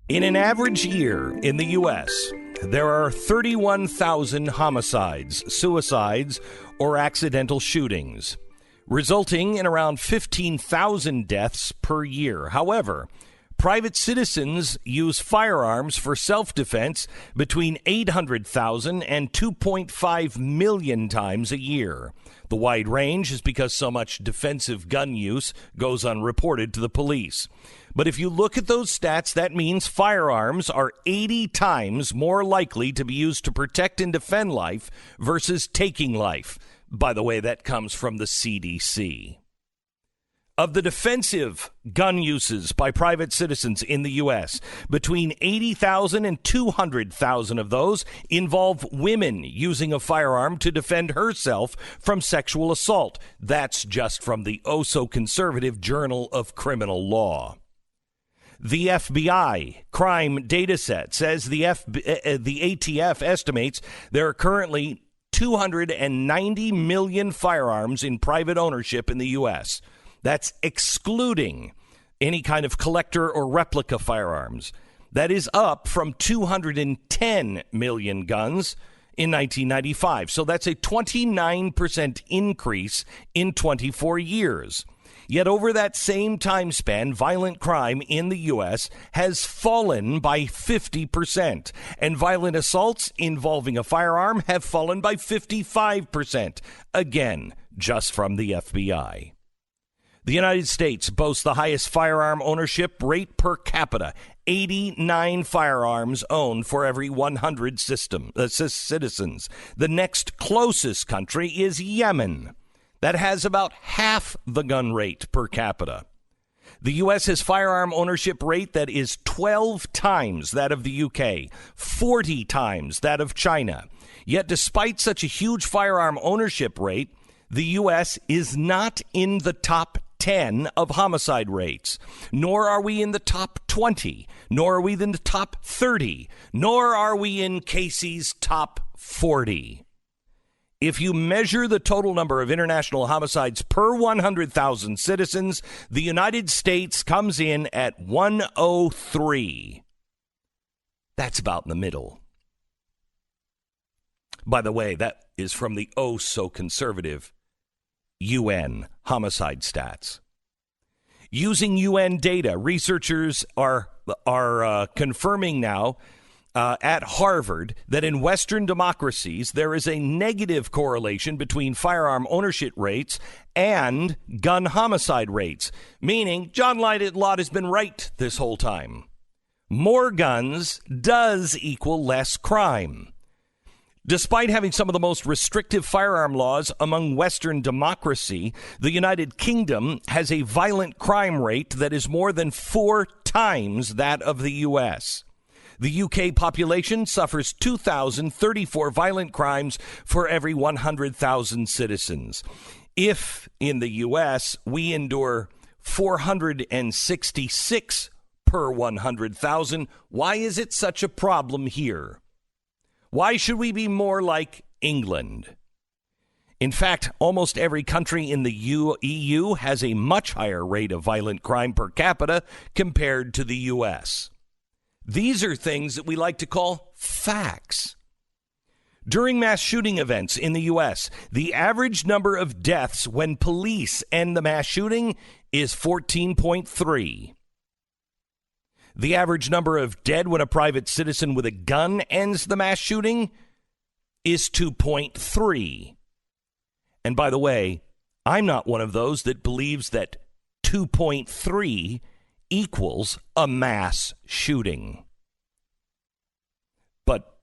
In an average year in the U.S., there are 31,000 homicides, suicides, or accidental shootings, resulting in around 15,000 deaths per year. However, private citizens use firearms for self-defense between 800,000 and 2.5 million times a year. The wide range is because so much defensive gun use goes unreported to the police. But if you look at those stats, that means firearms are 80 times more likely to be used to protect and defend life versus taking life. By the way, that comes from the CDC. Of the defensive gun uses by private citizens in the U.S., between 80,000 and 200,000 of those involve women using a firearm to defend herself from sexual assault. That's just from the oh-so-conservative Journal of Criminal Law. The FBI crime data set says the ATF estimates there are currently 290 million firearms in private ownership in the U.S., That's excluding any kind of collector or replica firearms. That is up from 210 million guns in 1995. So that's a 29% increase in 24 years. Yet over that same time span, violent crime in the U.S. has fallen by 50%, and violent assaults involving a firearm have fallen by 55%, again, just from the FBI. The United States boasts the highest firearm ownership rate per capita, 89 firearms owned for every 100 citizens. The next closest country is Yemen. That has about half the gun rate per capita. The U.S. has firearm ownership rate that is 12 times that of the U.K., 40 times that of China. Yet despite such a huge firearm ownership rate, the U.S. is not in the top 10 of homicide rates, nor are we in the top 20, nor are we in the top 30, nor are we in Casey's top 40. If you measure the total number of international homicides per 100,000 citizens, the United States comes in at 103. That's about in the middle. By the way, that is from the oh-so-conservative UN homicide stats. Using UN data, researchers are confirming now at Harvard that in Western democracies, there is a negative correlation between firearm ownership rates and gun homicide rates, meaning John Lott has been right this whole time. More guns does equal less crime. Despite having some of the most restrictive firearm laws among Western democracy, the United Kingdom has a violent crime rate that is more than 4 times that of the U.S. The UK population suffers 2,034 violent crimes for every 100,000 citizens. If in the U.S. we endure 466 per 100,000, why is it such a problem here? Why should we be more like England? In fact, almost every country in the EU has a much higher rate of violent crime per capita compared to the U.S. These are things that we like to call facts. During mass shooting events in the U.S., the average number of deaths when police end the mass shooting is 14.3. The average number of dead when a private citizen with a gun ends the mass shooting is 2.3. And by the way, I'm not one of those that believes that 2.3 equals a mass shooting. But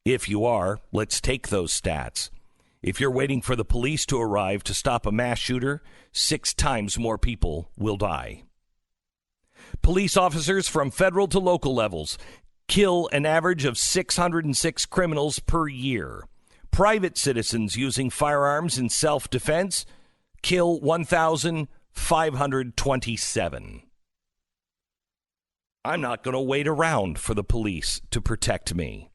if you are, let's take those stats. If you're waiting for the police to arrive to stop a mass shooter, 6 times more people will die. Police officers from federal to local levels kill an average of 606 criminals per year. Private citizens using firearms in self-defense kill 1,527. I'm not going to wait around for the police to protect me.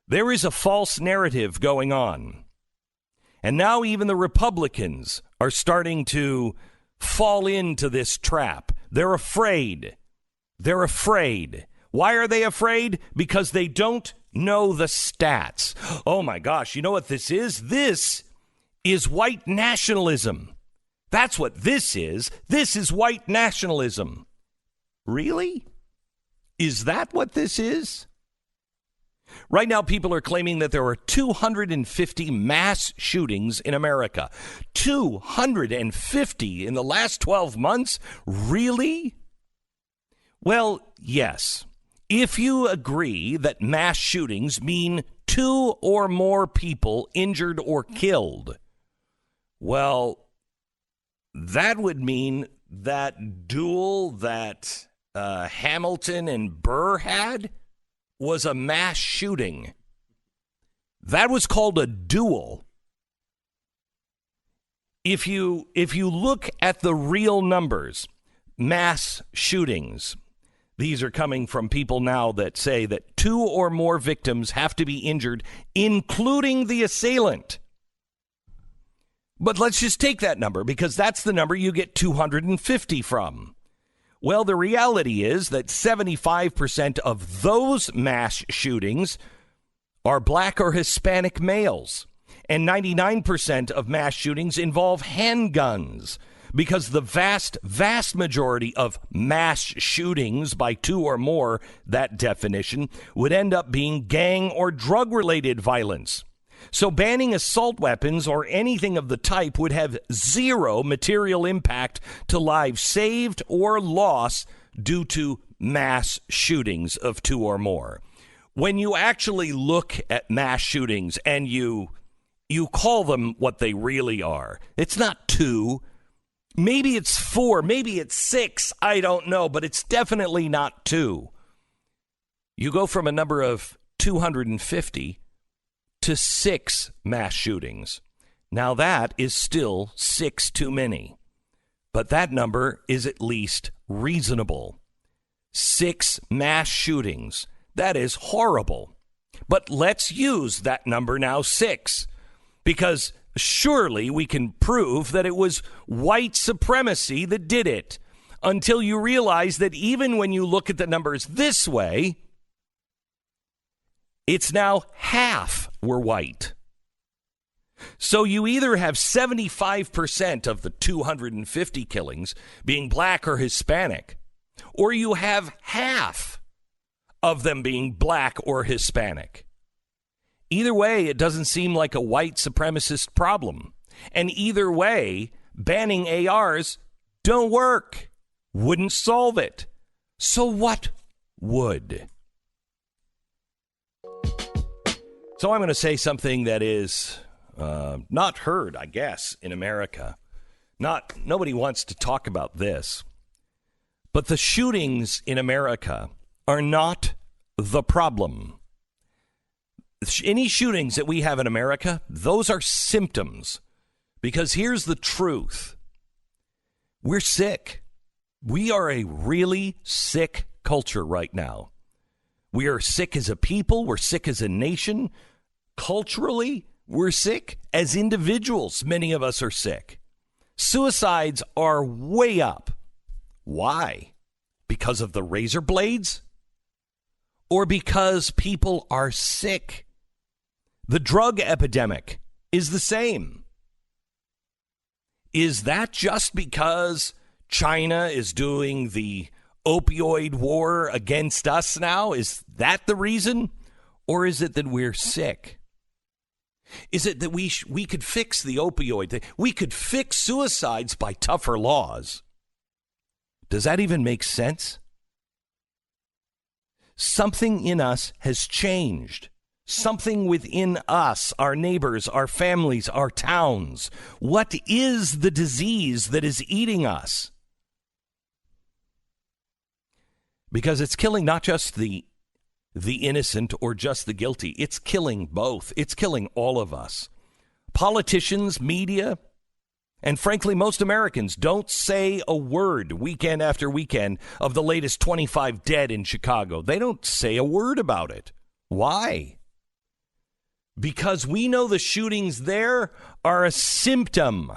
There is a false narrative going on. And now even the Republicans are starting to fall into this trap. They're afraid. They're afraid. Why are they afraid? Because they don't know the stats. Oh my gosh, you know what this is? This is white nationalism. That's what this is. This is white nationalism. Really? Is that what this is? Right now, people are claiming that there are 250 mass shootings in America. 250 in the last 12 months? Really? Well, yes. If you agree that mass shootings mean 2 or more people injured or killed, well, that would mean that duel that Hamilton and Burr had was a mass shooting. That was called a duel. If you look at the real numbers, mass shootings, these are coming from people now that say that 2 or more victims have to be injured, including the assailant. But let's just take that number because that's the number you get 250 from. Well, the reality is that 75% of those mass shootings are black or Hispanic males, and 99% of mass shootings involve handguns, because the vast, vast majority of mass shootings by 2 or more, that definition, would end up being gang or drug-related violence. So banning assault weapons or anything of the type would have zero material impact to lives saved or lost due to mass shootings of 2 or more. When you actually look at mass shootings and you call them what they really are, it's not 2. Maybe it's 4, maybe it's 6, I don't know, but it's definitely not 2. You go from a number of 250 to 6 mass shootings. Now that is still 6 too many, but that number is at least reasonable. 6 mass shootings, that is horrible. But let's use that number now, 6, because surely we can prove that it was white supremacy that did it, until you realize that even when you look at the numbers this way, it's now half were white. So you either have 75% of the 250 killings being black or Hispanic, or you have half of them being black or Hispanic. Either way, it doesn't seem like a white supremacist problem. And either way, banning ARs don't work. Wouldn't solve it. So what would? So I'm going to say something that is not heard, I guess, in America. Nobody wants to talk about this. But the shootings in America are not the problem. Any shootings that we have in America, those are symptoms. Because here's the truth. We're sick. We are a really sick culture right now. We are sick as a people. We're sick as a nation. Culturally, we're sick. As individuals, many of us are sick. Suicides are way up. Why? Because of the razor blades? Or because people are sick? The drug epidemic is the same. Is that just because China is doing the opioid war against us now? Is that the reason? Or is it that we're sick? Is it that we could fix the opioid thing? We could fix suicides by tougher laws. Does that even make sense? Something in us has changed. Something within us, our neighbors, our families, our towns. What is the disease that is eating us? Because it's killing not just the innocent or just the guilty. It's killing both. It's killing all of us. Politicians, media, and frankly, most Americans don't say a word weekend after weekend of the latest 25 dead in Chicago. They don't say a word about it. Why? Because we know the shootings there are a symptom.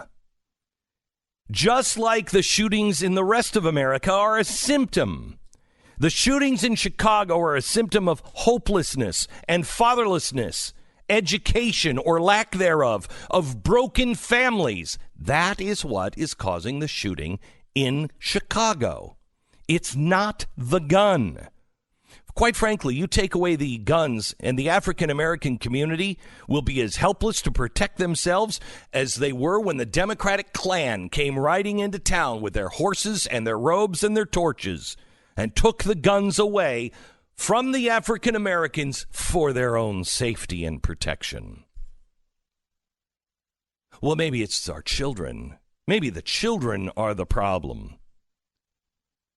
Just like the shootings in the rest of America are a symptom. The shootings in Chicago are a symptom of hopelessness and fatherlessness, education or lack thereof, of broken families. That is what is causing the shooting in Chicago. It's not the gun. Quite frankly, you take away the guns and the African American community will be as helpless to protect themselves as they were when the Democratic Klan came riding into town with their horses and their robes and their torches and took the guns away from the African Americans for their own safety and protection. Well, maybe it's our children. Maybe the children are the problem.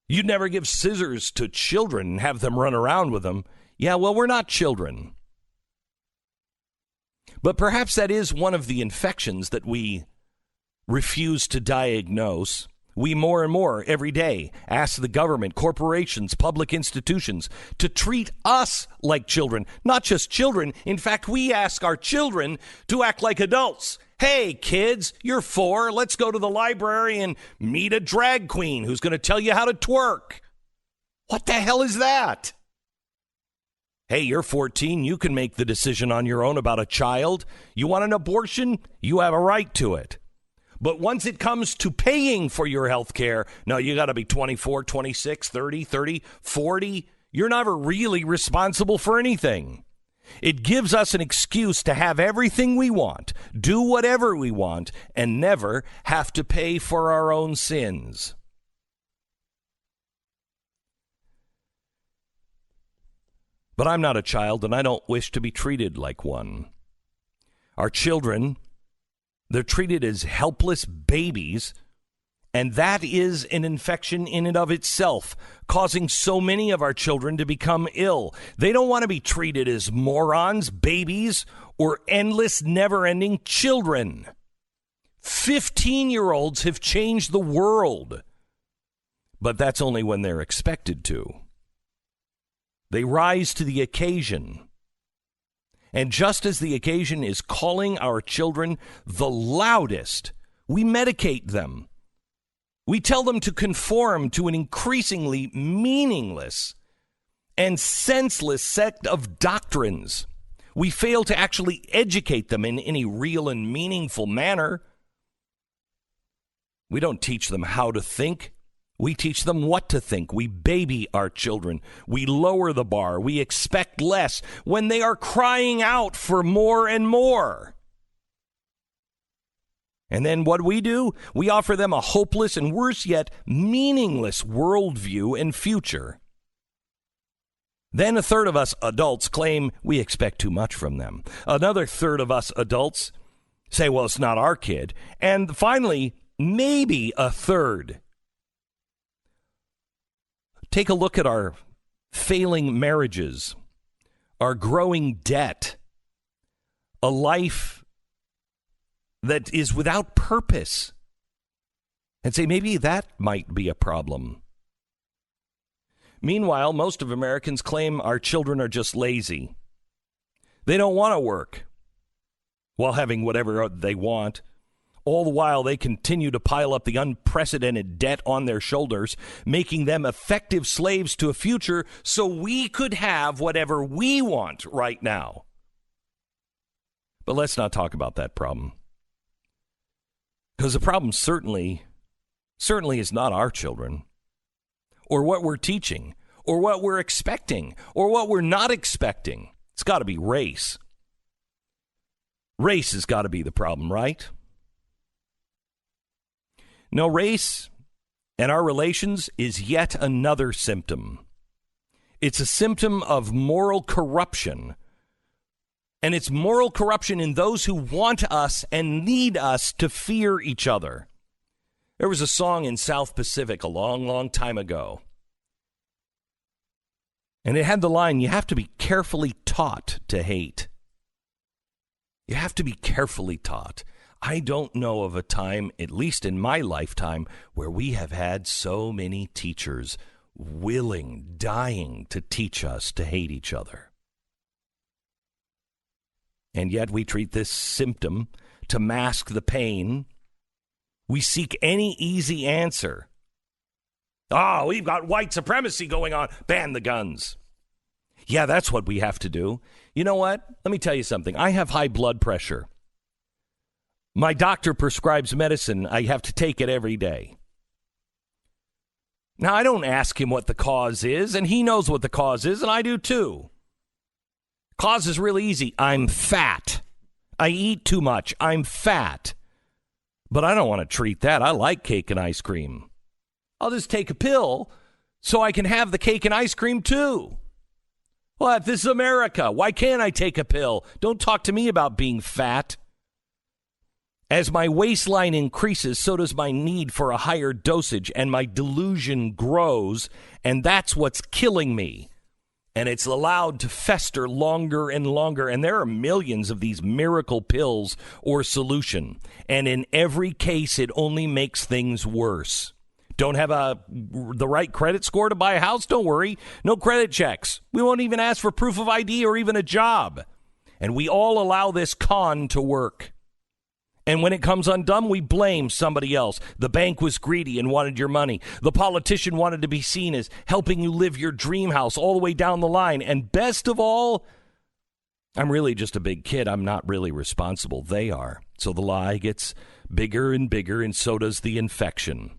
You'd never give scissors to children and have them run around with them. Yeah, well, we're not children. But perhaps that is one of the infections that we refuse to diagnose. We more and more every day ask the government, corporations, public institutions to treat us like children, not just children. In fact, we ask our children to act like adults. Hey, kids, you're 4. Let's go to the library and meet a drag queen who's going to tell you how to twerk. What the hell is that? Hey, you're 14. You can make the decision on your own about a child. You want an abortion? You have a right to it. But once it comes to paying for your health care, no, you got to be 24, 26, 30, 40. You're never really responsible for anything. It gives us an excuse to have everything we want, do whatever we want, and never have to pay for our own sins. But I'm not a child, and I don't wish to be treated like one. Our children, they're treated as helpless babies, and that is an infection in and of itself, causing so many of our children to become ill. They don't want to be treated as morons, babies, or endless, never-ending children. 15-year-olds have changed the world, but that's only when they're expected to. They rise to the occasion. And just as the occasion is calling our children the loudest, we medicate them. We tell them to conform to an increasingly meaningless and senseless set of doctrines. We fail to actually educate them in any real and meaningful manner. We don't teach them how to think. We teach them what to think. We baby our children. We lower the bar. We expect less when they are crying out for more and more. And then what do? We offer them a hopeless and, worse yet, meaningless worldview and future. Then a third of us adults claim we expect too much from them. Another third of us adults say, well, it's not our kid. And finally, maybe a third. Take a look at our failing marriages, our growing debt, a life that is without purpose, and say maybe that might be a problem. Meanwhile, most of Americans claim our children are just lazy. They don't want to work while having whatever they want. All the while, they continue to pile up the unprecedented debt on their shoulders, making them effective slaves to a future so we could have whatever we want right now. But let's not talk about that problem. Because the problem certainly is not our children, or what we're teaching, or what we're expecting, or what we're not expecting. It's got to be race. Race has got to be the problem, right? No, race and our relations is yet another symptom. It's a symptom of moral corruption. And it's moral corruption in those who want us and need us to fear each other. There was a song in South Pacific a long, long time ago. And it had the line, you have to be carefully taught to hate. You have to be carefully taught. I don't know of a time, at least in my lifetime, where we have had so many teachers willing, dying to teach us to hate each other. And yet we treat this symptom to mask the pain. We seek any easy answer Oh, we've got white supremacy going on. Ban the guns. Yeah, that's what we have to do. You know what? Let me tell you something. I have high blood pressure. My doctor prescribes medicine. I have to take it every day. Now, I don't ask him what the cause is, and he knows what the cause is, and I do too. Cause is really easy. I'm fat. I eat too much. I'm fat. But I don't want to treat that. I like cake and ice cream. I'll just take a pill so I can have the cake and ice cream too. What? This is America. Why can't I take a pill? Don't talk to me about being fat. As my waistline increases, so does my need for a higher dosage, and my delusion grows, and that's what's killing me. And it's allowed to fester longer and longer, and there are millions of these miracle pills or solution, and in every case, it only makes things worse. Don't have the right credit score to buy a house? Don't worry. No credit checks. We won't even ask for proof of ID or even a job. And we all allow this con to work. And when it comes undone, we blame somebody else. The bank was greedy and wanted your money. The politician wanted to be seen as helping you live your dream house all the way down the line. And best of all, I'm really just a big kid. I'm not really responsible. They are. So the lie gets bigger and bigger, and so does the infection.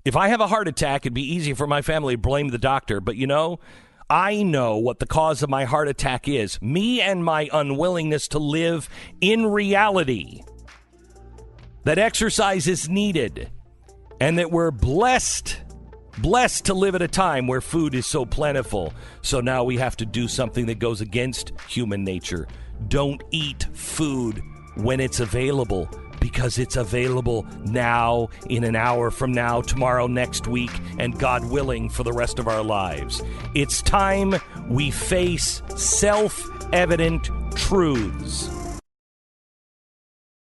If I have a heart attack, it'd be easy for my family to blame the doctor. But you know, I know what the cause of my heart attack is. Me and my unwillingness to live in reality. That exercise is needed. And that we're blessed to live at a time where food is so plentiful. So now we have to do something that goes against human nature. Don't eat food when it's available. Because it's available now, in an hour from now, tomorrow, next week, and God willing, for the rest of our lives. It's time we face self-evident truths.